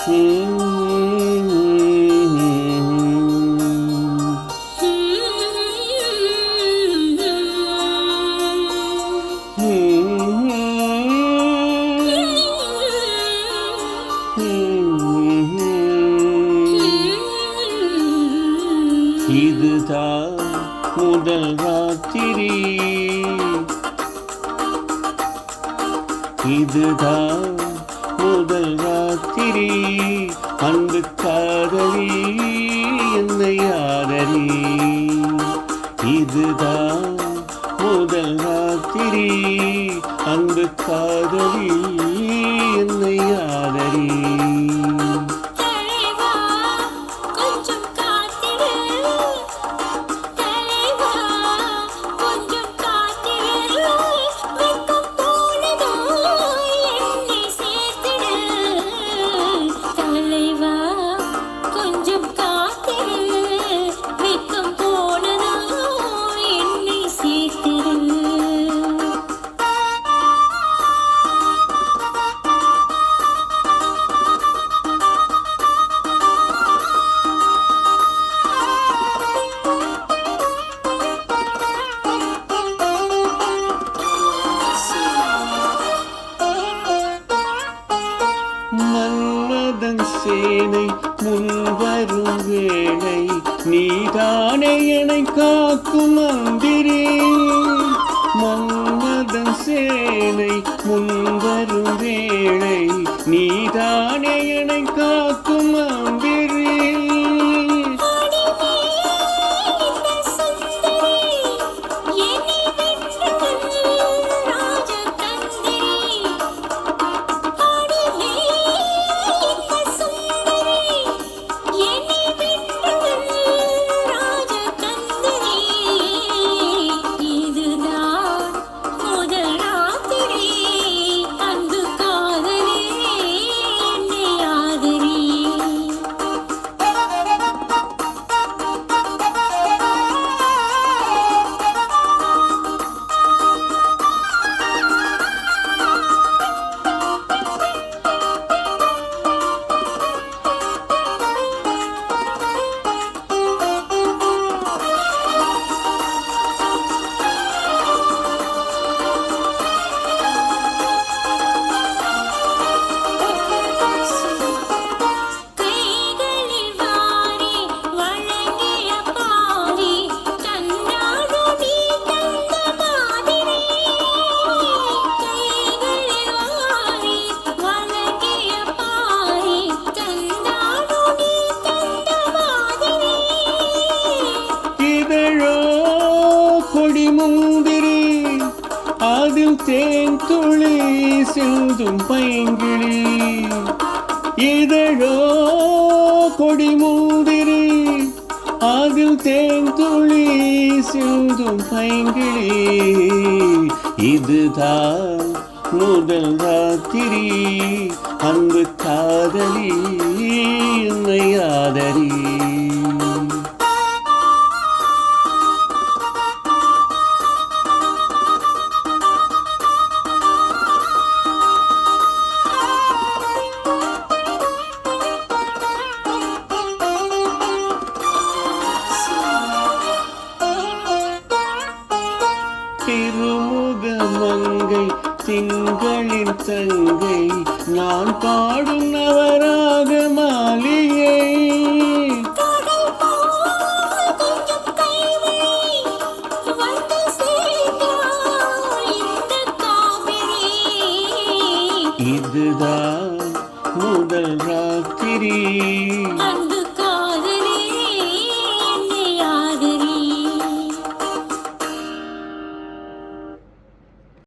இதுதான் முதல் ராத்திரி, இதுதான் முதல் ராத்திரி, அன்பு காதலி என்னை ஆதரி. இதுதான் முதல் ராத்திரி, அன்பு காதலி என்னை ஆதரி. மன்மதன் சேனை முன்வரும் வேளை, நீதானே என்னை காக்கும் மந்திரி. மன்மதன் சேனை முன்வரும் வேளை, நீதானே என்னை காக்கும் மந்திரி. முந்திரி அதில் தேன் துளி சிந்தும் பைங்கிளி, இதழோ கொடி முந்திரி அதில் தேன் துளி சிந்தும் பைங்கிளி. இதுதான் முதல் ராத்திரி, அன்பு காதலி என்னை ஆதரி. திருமுக மங்கை திங்களின் தங்கை, நான் பாடும் நவராக மாளிகை. இதுதான் முதல் ராத்திரி.